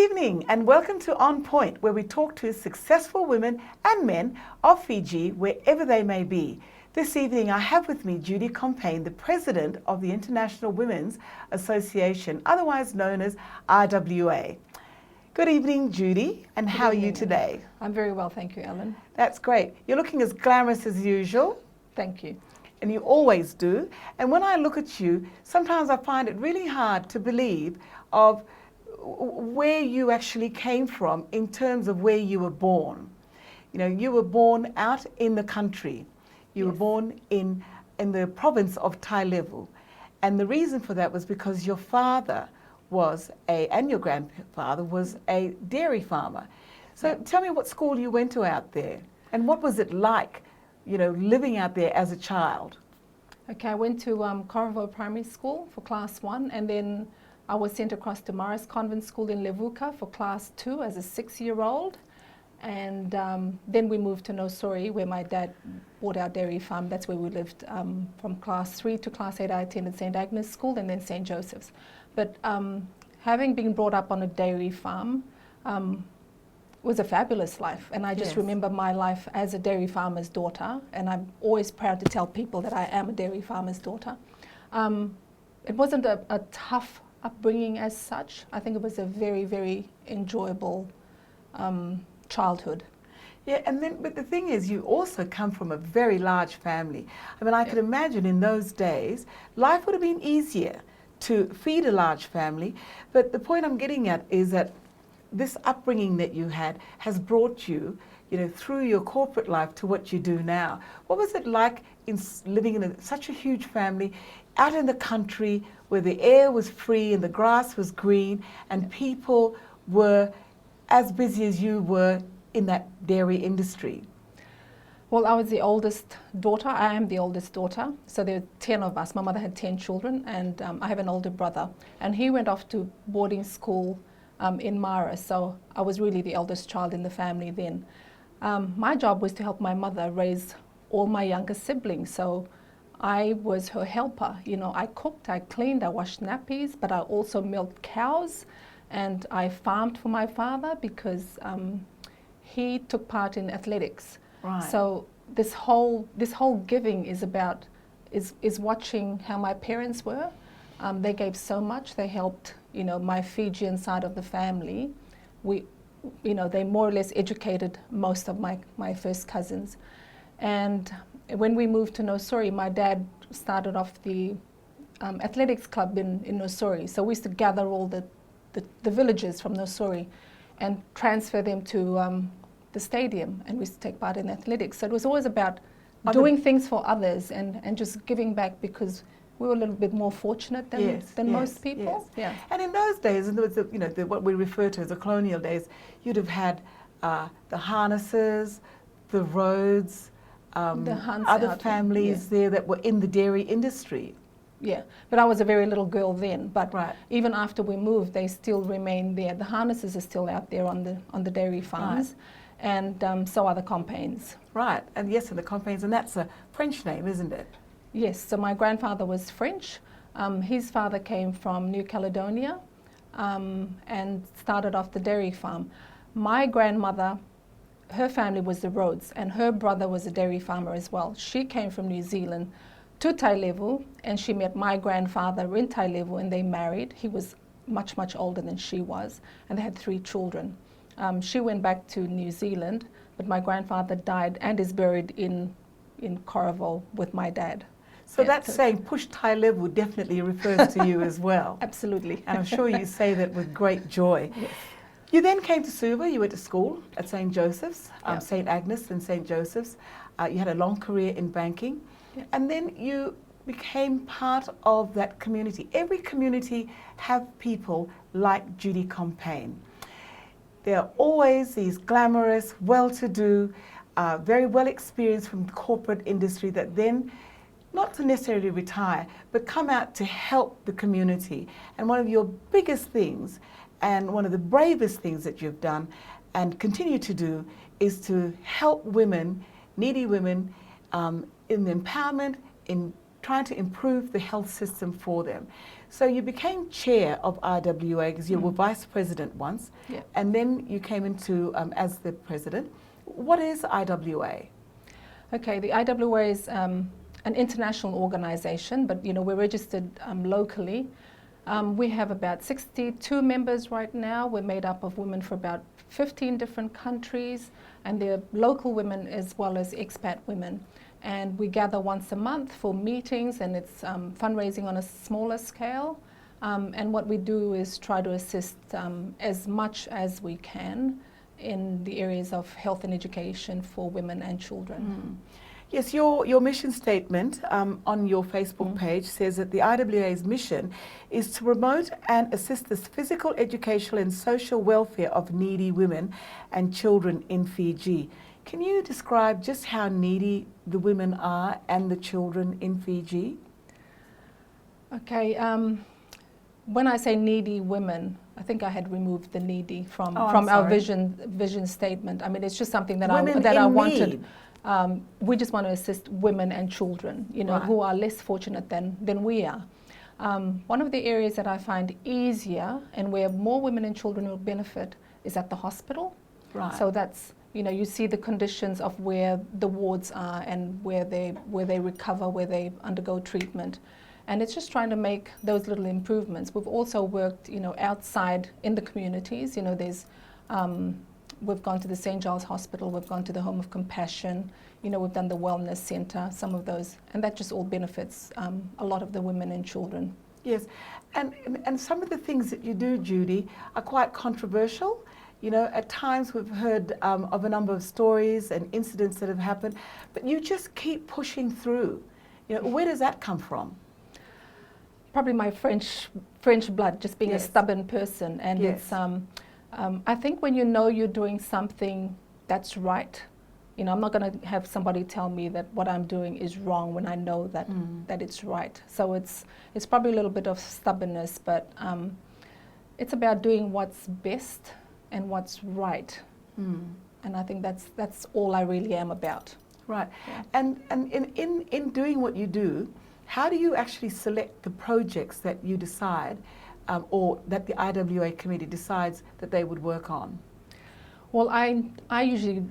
evening and welcome to On Point, where we talk to successful women and men of Fiji, wherever they may be. This evening I have with me Judy Compain, the President of the International Women's Association, otherwise known as IWA. Good evening, Judy, and how are you today? I'm very well, thank you, Ellen. That's great. You're looking as glamorous as usual. Thank you. And you always do. And when I look at you, sometimes I find it really hard to believe of where you actually came from in terms of where you were born. You know, you were born out in the country. You were born in the province of Tailevu. And the reason for that was because your father was and your grandfather was a dairy farmer. So tell me what school you went to out there and what was it like, you know, living out there as a child? Okay, I went to Corvo Primary School for Class 1, and then I was sent across to Morris Convent School in Levuka for Class 2 as a 6-year-old. And then we moved to Nosori, where my dad bought our dairy farm. That's where we lived from Class 3 to Class 8. I attended St. Agnes School and then St. Joseph's. But having been brought up on a dairy farm was a fabulous life. And I just remember my life as a dairy farmer's daughter. And I'm always proud to tell people that I am a dairy farmer's daughter. It wasn't a tough upbringing as such. I think it was a very, very enjoyable childhood. Yeah, and then, but the thing is, you also come from a very large family. I mean, I could imagine in those days, life would have been easier to feed a large family. But the point I'm getting at is that this upbringing that you had has brought you, you know, through your corporate life to what you do now. What was it like in living in such a huge family, out in the country where the air was free and the grass was green and people were as busy as you were in that dairy industry? Well, I was the oldest daughter. I am the oldest daughter. So there were 10 of us. My mother had 10 children, and I have an older brother. And he went off to boarding school in Mara. So I was really the eldest child in the family then. My job was to help my mother raise all my younger siblings. So I was her helper. You know, I cooked, I cleaned, I washed nappies, but I also milked cows. And I farmed for my father because he took part in athletics. Right. So this whole giving is about is watching how my parents were. They gave so much. They helped, you know, my Fijian side of the family. They more or less educated most of my first cousins. And when we moved to Nosori, my dad started off the athletics club in Nosori. So we used to gather all the villagers from Nosori and transfer them to the stadium, and we used to take part in athletics. So it was always about doing things for others and just giving back, because we were a little bit more fortunate than most people. Yes. Yeah. And in those days, and there was what we refer to as the colonial days, you'd have had the harnesses, the roads, other families there that were in the dairy industry. Yeah, but I was a very little girl then. But even after we moved, they still remain there. The harnesses are still out there on the dairy farms, and so are the Compains. Right, and yes, and the Compains, and that's a French name, isn't it? Yes. So my grandfather was French. His father came from New Caledonia, and started off the dairy farm. My grandmother, her family was the Rhodes, and her brother was a dairy farmer as well. She came from New Zealand to Tailevu, and she met my grandfather in Tailevu, and they married. He was much, much older than she was, and they had 3 children. She went back to New Zealand, but my grandfather died and is buried in Corvo with my dad. So that saying, push Tailevu, definitely refers to you as well. Absolutely. And I'm sure you say that with great joy. Yes. You then came to Suva. You went to school at St. Joseph's, St. Agnes and St. Joseph's. You had a long career in banking. Yeah. And then you became part of that community. Every community have people like Judy Compain. There are always these glamorous, well-to-do, very well experienced from the corporate industry that then, not to necessarily retire, but come out to help the community. And one of your biggest things, and one of the bravest things that you've done and continue to do, is to help women, needy women, in the empowerment, in trying to improve the health system for them. So you became chair of IWA because you were vice president once, and then you came into as the president. What is IWA? Okay, the IWA is an international organization, but we're registered locally. We have about 62 members right now. We're made up of women from about 15 different countries, and they're local women as well as expat women. And we gather once a month for meetings, and it's fundraising on a smaller scale. And what we do is try to assist as much as we can in the areas of health and education for women and children. Yes, your mission statement on your Facebook page says that the IWA's mission is to promote and assist the physical, educational and social welfare of needy women and children in Fiji. Can you describe just how needy the women are and the children in Fiji? Okay, when I say needy women, I think I had removed the needy from our vision statement. I mean, it's just something that I wanted. We just want to assist women and children, who are less fortunate than we are. One of the areas that I find easier and where more women and children will benefit is at the hospital. Right. So that's, you see the conditions of where the wards are and where they recover, where they undergo treatment. And it's just trying to make those little improvements. We've also worked, outside in the communities. There's we've gone to the St. Giles Hospital, we've gone to the Home of Compassion, we've done the Wellness Centre, some of those, and that just all benefits a lot of the women and children. Yes, and some of the things that you do, Judy, are quite controversial. At times we've heard of a number of stories and incidents that have happened, but you just keep pushing through. Where does that come from? Probably my French blood, just being a stubborn person, and it's. I think when you're doing something that's right, I'm not going to have somebody tell me that what I'm doing is wrong when I know that it's right. So it's probably a little bit of stubbornness, but it's about doing what's best and what's right. And I think that's all I really am about. Right. Yeah. And in doing what you do, how do you actually select the projects that you decide or that the IWA committee decides that they would work on? Well, I usually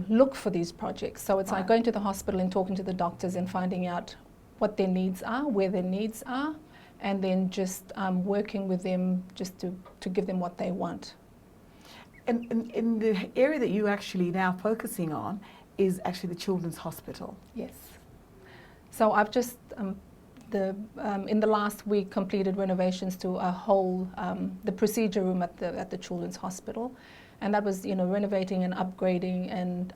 look for these projects. So it's like going to the hospital and talking to the doctors and finding out what their needs are, where their needs are, and then just working with them just to give them what they want. And in the area that you're actually now focusing on is actually the Children's Hospital. Yes. So I've just in the last week completed renovations to a whole the procedure room at the Children's Hospital, and that was renovating and upgrading and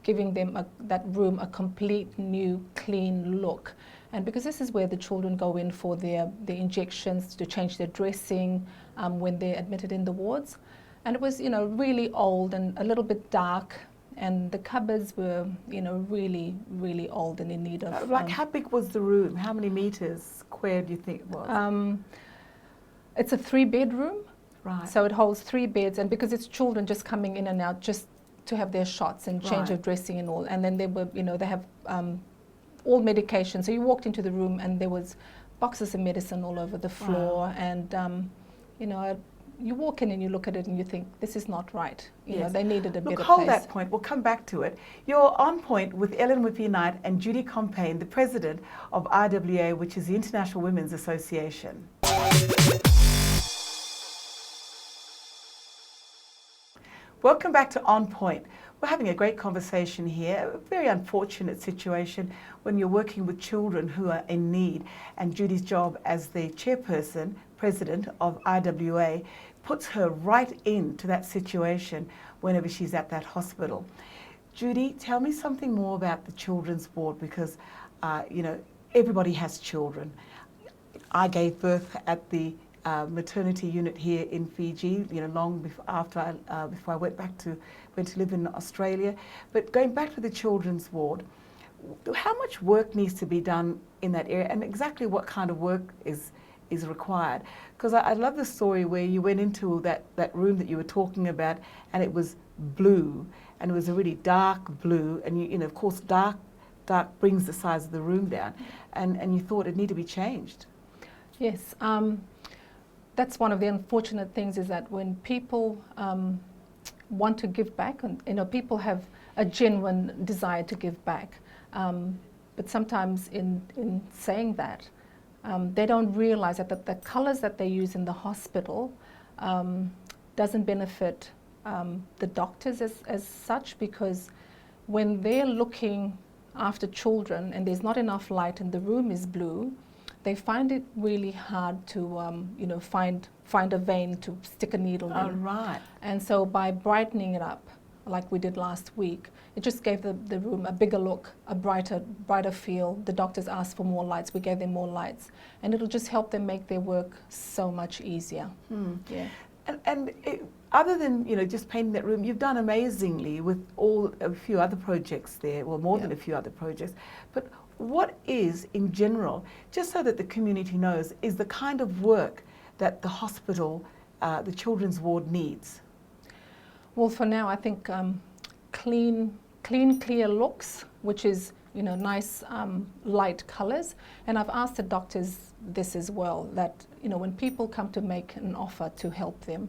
giving them that room a complete new clean look. And because this is where the children go in for their injections, to change their dressing when they're admitted in the wards, and it was really old and a little bit dark. And the cupboards were, really, really old and in need of... like, how big was the room? How many meters square do you think it was? It's a 3-bedroom. Right. So it holds 3 beds. And because it's children just coming in and out just to have their shots and change of dressing and all. And then they were, they have all medication. So you walked into the room and there was boxes of medicine all over the floor. Wow. And, you walk in and you look at it and you think, this is not right. They needed a better place. Hold that point. We'll come back to it. You're on point with Ellen Whippy-Knight and Judy Compain, the president of IWA, which is the International Women's Association. Welcome back to On Point. We're having a great conversation here. A very unfortunate situation when you're working with children who are in need. And Judy's job as the chairperson, president of IWA, puts her right into that situation whenever she's at that hospital. Judy, tell me something more about the children's ward, because everybody has children. I gave birth at the maternity unit here in Fiji, long before I went to live in Australia. But going back to the children's ward, how much work needs to be done in that area, and exactly what kind of work is required? Because I love the story where you went into that room that you were talking about, and it was blue, and it was a really dark blue, and of course dark dark brings the size of the room down, and you thought it needed to be changed. Yes, that's one of the unfortunate things, is that when people want to give back, and people have a genuine desire to give back, but sometimes in saying that, they don't realize that the colors that they use in the hospital doesn't benefit the doctors as such, because when they're looking after children and there's not enough light and the room is blue, they find it really hard to find a vein to stick a needle in. Oh, right. And so by brightening it up, like we did last week, it just gave the room a bigger look, a brighter feel. The doctors asked for more lights, we gave them more lights, and it'll just help them make their work so much easier. Yeah. And other than just painting that room, you've done amazingly with a few other projects there, well, more than a few other projects. But what is, in general, just so that the community knows, is the kind of work that the hospital, the children's ward needs? Well, for now, I think clean, clear looks, which is nice light colours. And I've asked the doctors this as well, that when people come to make an offer to help them,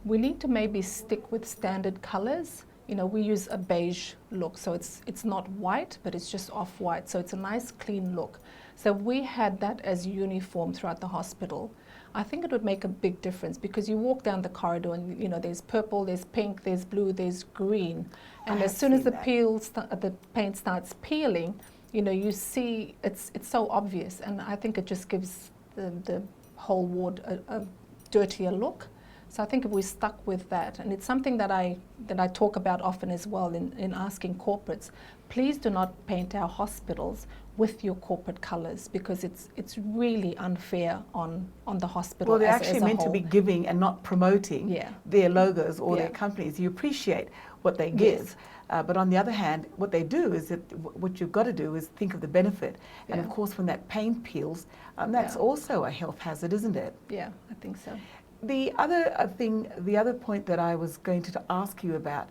we need to maybe stick with standard colours. We use a beige look, so it's not white, but it's just off-white, so it's a nice clean look. So we had that as uniform throughout the hospital. I think it would make a big difference, because you walk down the corridor and there's purple, there's pink, there's blue, there's green, and as soon as the paint starts peeling, you see it's so obvious, and I think it just gives the whole ward a dirtier look. So I think if we stuck with that, and it's something that I talk about often as well in asking corporates, please do not paint our hospitals with your corporate colours, because it's really unfair on the hospital. Well, they're as actually a meant to whole. be giving and not promoting their logos or their companies. You appreciate what they give. Yes. But on the other hand, what they do is that what you've got to do is think of the benefit. And of course, when that paint peels, that's also a health hazard, isn't it? Yeah, I think so. The other point that I was going to ask you about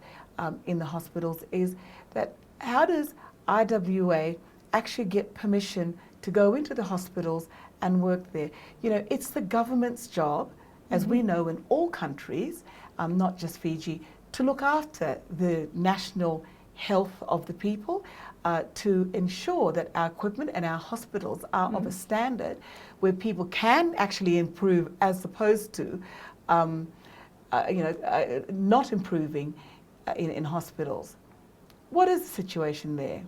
in the hospitals is that how does IWA actually get permission to go into the hospitals and work there? It's the government's job, as we know in all countries, not just Fiji, to look after the national health of the people, to ensure that our equipment and our hospitals are of a standard where people can actually improve, as opposed to not improving in hospitals. What is the situation there?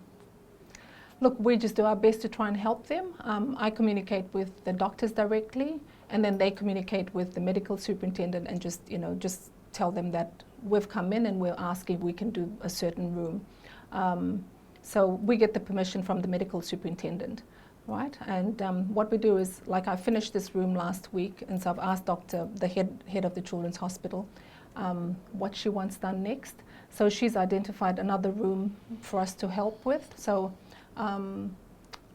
Look, we just do our best to try and help them. I communicate with the doctors directly, and then they communicate with the medical superintendent, and just tell them that we've come in and we're asking if we can do a certain room. So we get the permission from the medical superintendent, right? And what we do is, like, I finished this room last week, and so I've asked the head of the children's hospital what she wants done next. So she's identified another room for us to help with. So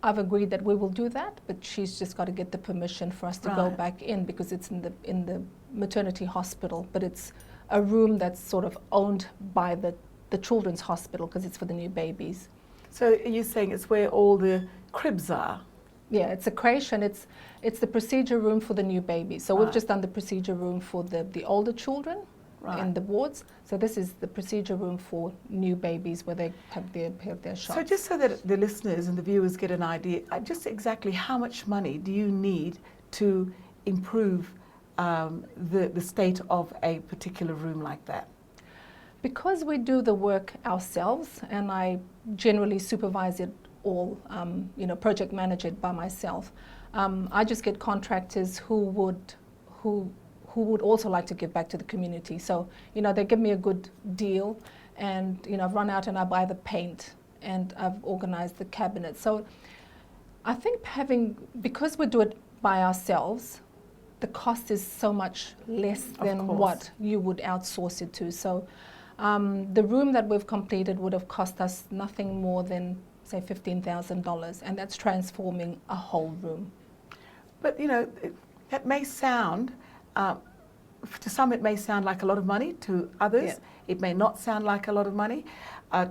I've agreed that we will do that, but she's just got to get the permission for us to go back in, because it's in the maternity hospital, but it's a room that's sort of owned by the children's hospital, because it's for the new babies. So you're saying it's where all the cribs are? Yeah, it's a creche, and it's the procedure room for the new babies. So we've just done the procedure room for the older children in the wards. So this is the procedure room for new babies, where they have their shots. So just so that the listeners and the viewers get an idea, just exactly how much money do you need to improve the state of a particular room like that? Because we do the work ourselves, and I generally supervise it all, project manage it by myself, I just get contractors who would also like to give back to the community. So, they give me a good deal, and, I've run out and I buy the paint, and I've organized the cabinet. So I think because we do it by ourselves, the cost is so much less than what you would outsource it to. So the room that we've completed would have cost us nothing more than, say, $15,000, and that's transforming a whole room. But, that may sound to some it may sound like a lot of money, to others it may not sound like a lot of money.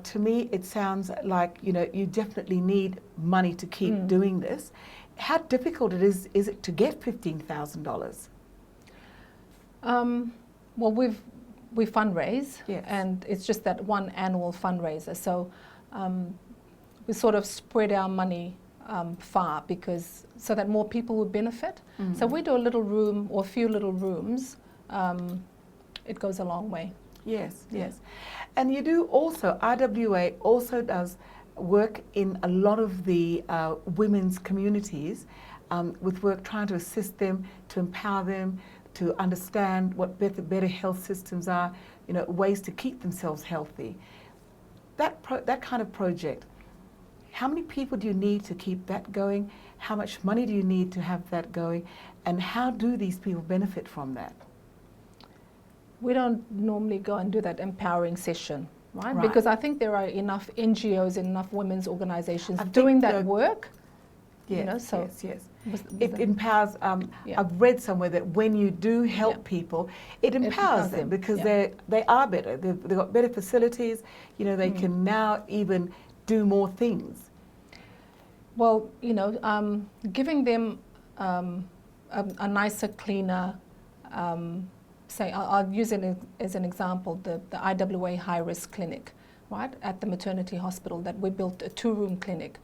To me, it sounds like, you definitely need money to keep doing this. How difficult is it to get $15,000? Well, we fundraise, Yes. and it's just that one annual fundraiser. So we sort of spread our money far, so that more people would benefit. So we do a little room or a few little rooms. It goes a long way. Yes, yes. And you do also, IWA also does work in a lot of the women's communities with work trying to assist them, to empower them, to understand what better health systems are, ways to keep themselves healthy. That kind of project, how many people do you need to keep that going? How much money do you need to have that going? And how do these people benefit from that? We don't normally go and do that empowering session, right? Because I think there are enough NGOs, enough women's organizations doing that work. Yes, so yes. It empowers. I've read somewhere that when you do help people, it empowers them because they are better. They've got better facilities. They can now even do more things. Well, giving them a nicer, cleaner. Say, I'll use it as an example, the IWA high-risk clinic, right, at the maternity hospital that we built, a 2-room clinic.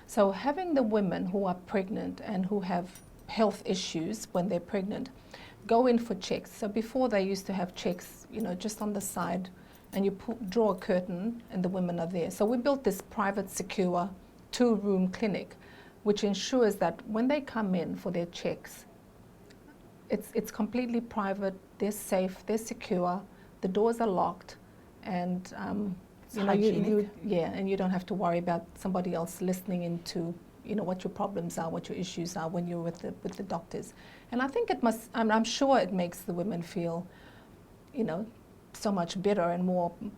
So having the women who are pregnant and who have health issues when they're pregnant go in for checks. So before they used to have checks, just on the side, and you draw a curtain and the women are there. So we built this private, secure 2-room clinic, which ensures that when they come in for their checks, it's completely private, they're safe, they're secure, the doors are locked, and and you don't have to worry about somebody else listening into what your problems are, what your issues are when you're with the doctors. And I think I'm sure it makes the women feel so much better and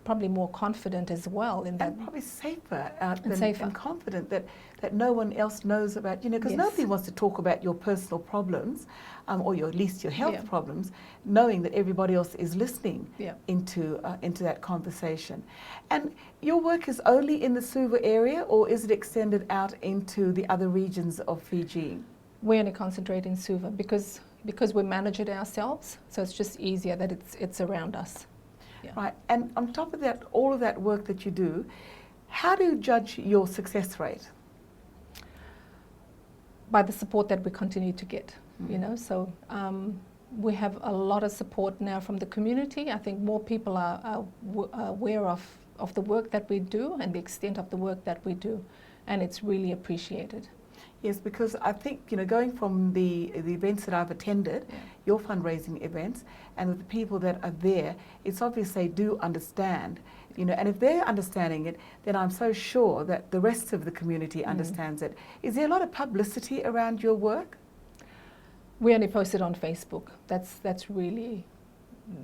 probably more confident as well in that. And probably safer and confident that no one else knows about, because nobody wants to talk about your personal problems or at least your health problems, knowing that everybody else is listening into that conversation. And your work is only in the Suva area, or is it extended out into the other regions of Fiji? We only concentrate in Suva because we manage it ourselves, so it's just easier that it's around us. Yeah. Right, and on top of that, all of that work that you do, how do you judge your success rate? By the support that we continue to get, So we have a lot of support now from the community. I think more people are aware of the work that we do and the extent of the work that we do, and it's really appreciated. Yes, because I think, going from the events that I've attended, your fundraising events, and with the people that are there, it's obvious they do understand, and if they're understanding it, then I'm so sure that the rest of the community understands it. Is there a lot of publicity around your work? We only post it on Facebook. That's really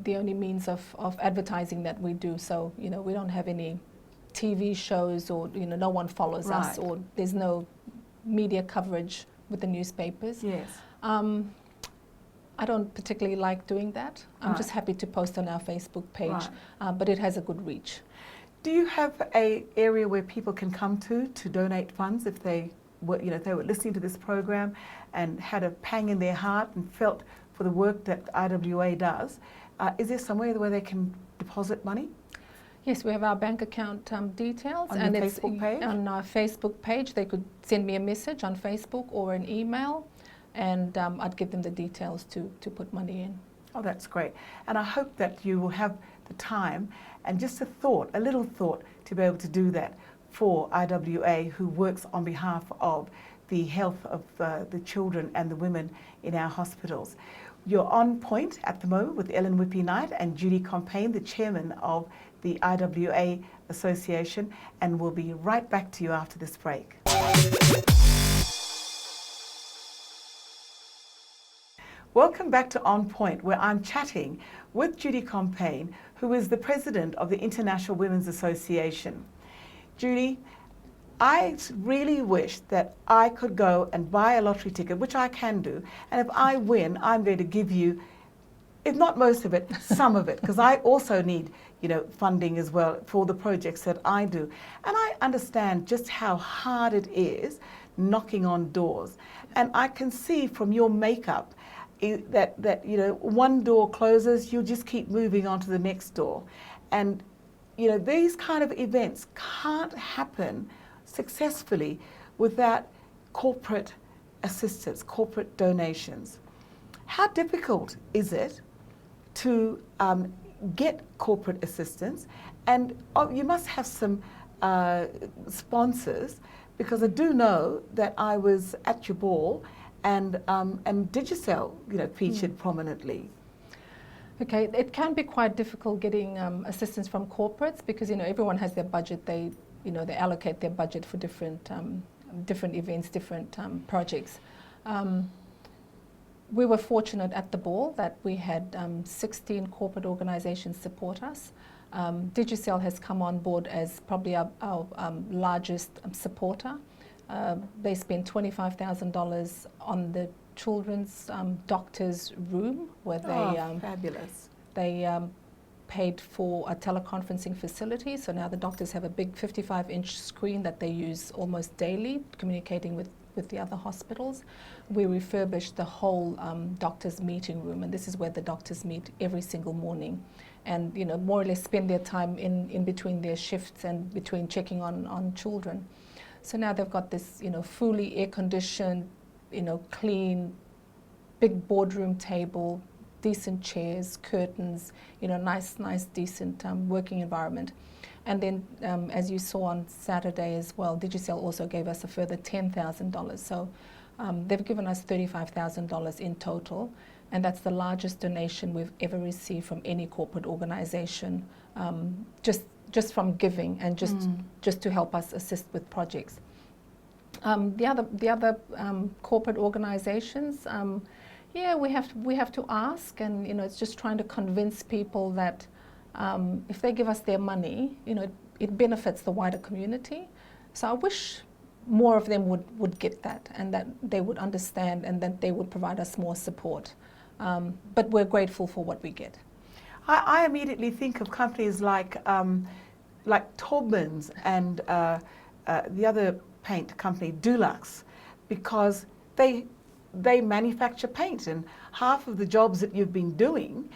the only means of advertising that we do. So, we don't have any TV shows, or, no one follows us, or there's no media coverage with the newspapers. Yes. I don't particularly like doing that. I'm just happy to post on our Facebook page, but it has a good reach. Do you have an area where people can come to donate funds if they were, if they were listening to this program and had a pang in their heart and felt for the work that IWA does? Is there somewhere where they can deposit money? Yes, we have our bank account details, and it's on our Facebook page. They could send me a message on Facebook or an email, and I'd give them the details to put money in. Oh, that's great. And I hope that you will have the time and just a little thought to be able to do that for IWA, who works on behalf of the health of the children and the women in our hospitals. You're on point at the moment with Ellen Whippy-Knight and Judy Compain, the chairman of the IWA Association, and we'll be right back to you after this break. Welcome back to On Point, where I'm chatting with Judy Compain, who is the president of the International Women's Association. Judy, I really wish that I could go and buy a lottery ticket, which I can do, and if I win, I'm going to give you if not most of it, some of it, because I also need, funding as well for the projects that I do. And I understand just how hard it is knocking on doors. And I can see from your makeup that one door closes, you'll just keep moving on to the next door. And, these kind of events can't happen successfully without corporate assistance, corporate donations. How difficult is it to get corporate assistance? And you must have some sponsors, because I do know that I was at your ball and Digicel, featured prominently. Okay, it can be quite difficult getting assistance from corporates, because everyone has their budget. They allocate their budget for different events, different projects. We were fortunate at the ball that we had 16 corporate organizations support us. Digicel has come on board as probably our largest supporter. They spent $25,000 on the children's doctor's room, where they fabulous. They paid for a teleconferencing facility, so now the doctors have a big 55-inch screen that they use almost daily, communicating with the other hospitals. We refurbished the whole doctor's meeting room, and this is where the doctors meet every single morning, and more or less spend their time in between their shifts and between checking on children. So now they've got this fully air-conditioned, clean, big boardroom table, decent chairs, curtains, nice, decent working environment. And then, as you saw on Saturday as well, Digicel also gave us a further $10,000. So they've given us $35,000 in total, and that's the largest donation we've ever received from any corporate organization, just from giving and just to help us assist with projects. The other corporate organizations, we have to ask, and it's just trying to convince people that if they give us their money, it benefits the wider community. So I wish more of them would get that, and that they would understand, and that they would provide us more support. But we're grateful for what we get. I immediately think of companies like Taubman's and the other paint company, Dulux, because they manufacture paint, and half of the jobs that you've been doing,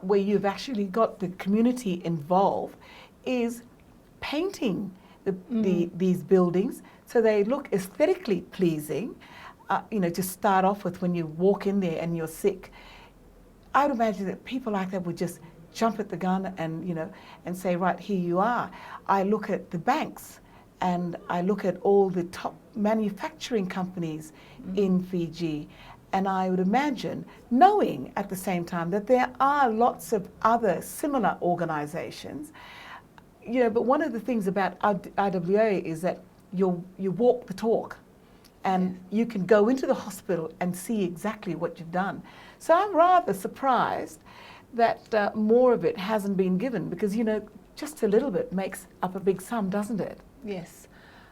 where you've actually got the community involved, is painting these buildings so they look aesthetically pleasing, to start off with when you walk in there and you're sick. I would imagine that people like that would just jump at the gun and say, right, here you are. I look at the banks, and I look at all the top manufacturing companies in Fiji, and I would imagine, knowing at the same time that there are lots of other similar organizations, but one of the things about IWA is that you walk the talk, and you can go into the hospital and see exactly what you've done. So I'm rather surprised that more of it hasn't been given, because just a little bit makes up a big sum, doesn't it? Yes,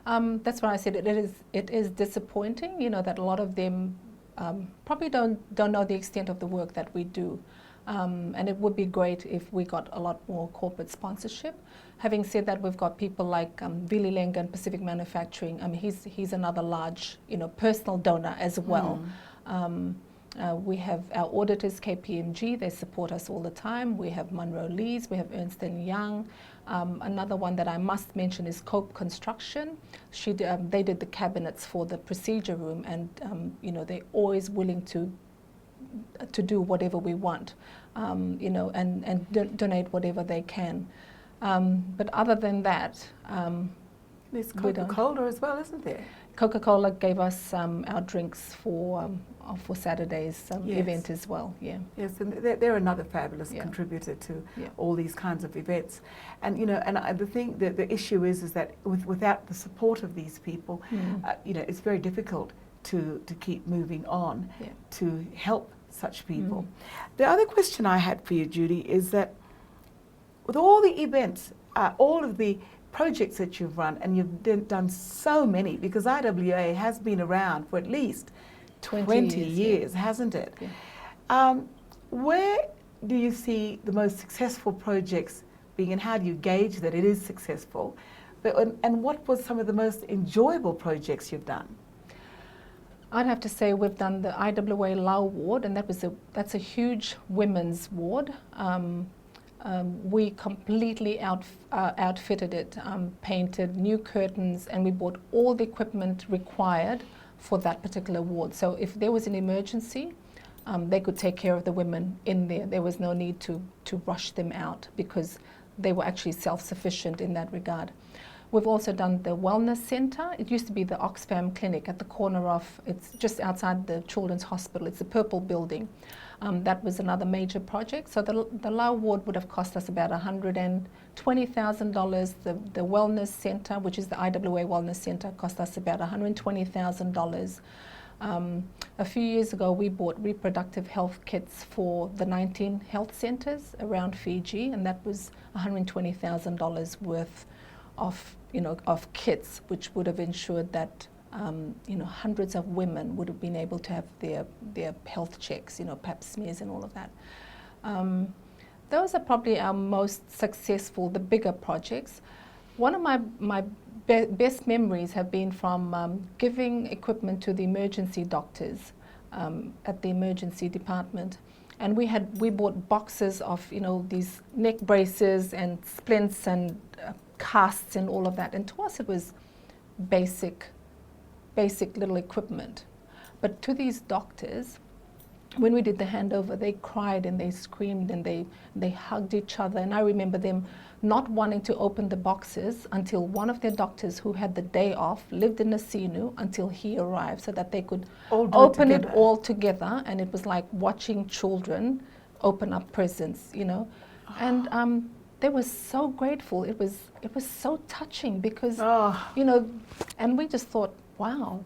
that's why I said it is disappointing. That a lot of them probably don't know the extent of the work that we do, and it would be great if we got a lot more corporate sponsorship. Having said that, we've got people like Vili Lenga and Pacific Manufacturing. He's another large, personal donor as well. We have our auditors, KPMG, they support us all the time. We have Munro Lees, we have Ernst & Young. Another one that I must mention is Cope Construction. They did the cabinets for the procedure room, and they're always willing to do whatever we want, and donate whatever they can. But other than that, there's Coca-Cola as well, isn't there? Coca-Cola gave us our drinks for Saturday's event as well. Yeah. Yes, and they're another fabulous contributor to all these kinds of events. And the issue is that without the support of these people, it's very difficult to keep moving on to help such people. The other question I had for you, Judy, is that with all the events, all of the projects that you've run, and you've done so many, because IWA has been around for at least 20 years, hasn't it? Yeah. Where do you see the most successful projects being, and how do you gauge that it is successful? And what was some of the most enjoyable projects you've done? I'd have to say we've done the IWA Lau ward, and that's a huge women's ward. We completely outfitted it, painted new curtains, and we bought all the equipment required for that particular ward. So if there was an emergency, they could take care of the women in there. There was no need to rush them out because they were actually self-sufficient in that regard. We've also done the wellness centre. It used to be the Oxfam Clinic at the corner of, it's just outside the Children's Hospital. It's a purple building. That was another major project. So the Lau ward would have cost us about $120,000. The wellness centre, which is the IWA Wellness Centre, cost us about $120,000. A few years ago, we bought reproductive health kits for the 19 health centres around Fiji, and that was $120,000 worth of kits, which would have ensured that hundreds of women would have been able to have their health checks, pap smears and all of that. Those are probably our most successful, the bigger projects. One of my best memories have been from giving equipment to the emergency doctors at the emergency department. And we bought boxes of these neck braces and splints and casts and all of that. And to us it was basic little equipment. But to these doctors, when we did the handover, they cried and they screamed and they hugged each other. And I remember them not wanting to open the boxes until one of their doctors, who had the day off, lived in Nasinu until he arrived, so that they could open it all together. And it was like watching children open up presents, And they were so grateful. It was so touching because, and we just thought, wow,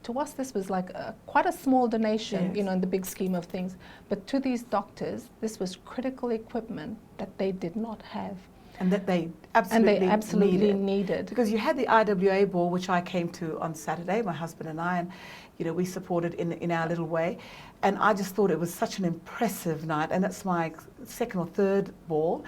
to us this was like quite a small donation, yes, in the big scheme of things. But to these doctors, this was critical equipment that they did not have. And that they absolutely needed. Because you had the IWA ball, which I came to on Saturday, my husband and I, and we supported in our little way. And I just thought it was such an impressive night, and that's my second or third ball.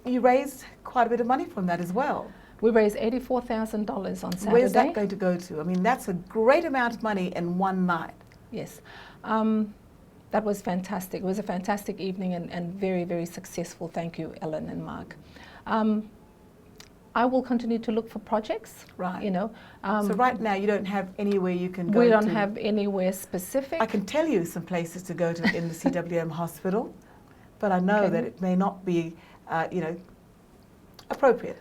You raised quite a bit of money from that as well. We raised $84,000 on Saturday. Where's that going to go to? I mean, that's a great amount of money in one night. Yes. That was fantastic. It was a fantastic evening and very, very successful. Thank you, Ellen and Mark. I will continue to look for projects. Right. So right now you don't have anywhere you can go to? We don't have anywhere specific. I can tell you some places to go to in the CWM hospital, but I know that it may not be, appropriate.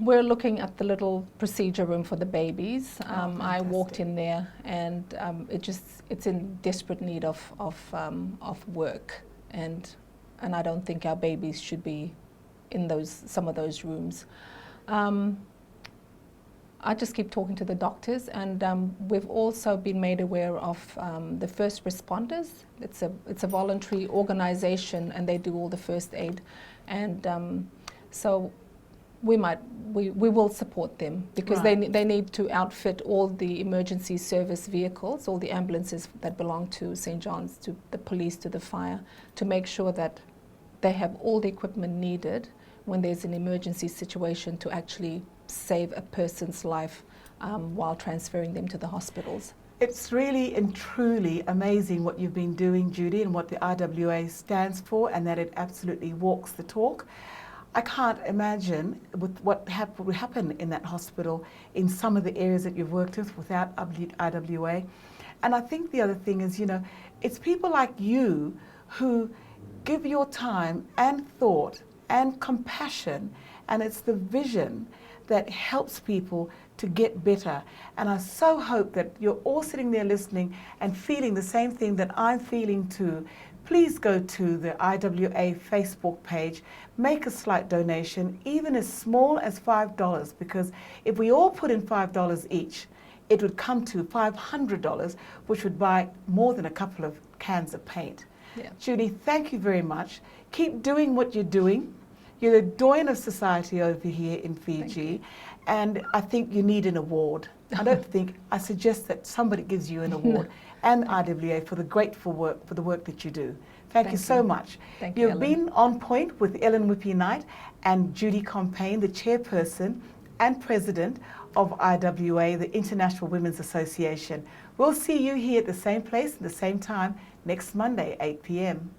We're looking at the little procedure room for the babies. I walked in there, and it's in desperate need of work, and I don't think our babies should be in some of those rooms. I just keep talking to the doctors, and we've also been made aware of the first responders. It's a voluntary organization, and they do all the first aid, and so we will support them because they need to outfit all the emergency service vehicles, all the ambulances that belong to St. John's, to the police, to the fire, to make sure that they have all the equipment needed when there's an emergency situation to actually save a person's life while transferring them to the hospitals. It's really and truly amazing what you've been doing, Judy, and what the IWA stands for, and that it absolutely walks the talk. I can't imagine with what would happen in that hospital in some of the areas that you've worked with without IWA. And I think the other thing is, it's people like you who give your time and thought and compassion, and it's the vision that helps people to get better. And I so hope that you're all sitting there listening and feeling the same thing that I'm feeling too. Please go to the IWA Facebook page, make a slight donation, even as small as $5, because if we all put in $5 each, it would come to $500, which would buy more than a couple of cans of paint. Yeah. Judy, thank you very much. Keep doing what you're doing. You're the doyen of society over here in Fiji, and I think you need an award. I suggest that somebody gives you an award and IWA for the grateful work, for the work that you do. Thank you so much. Thank you, You've Ellen. been on point with Ellen Whippy-Knight and Judy Compain, the chairperson and president of IWA, the International Women's Association. We'll see you here at the same place at the same time next Monday, 8 p.m.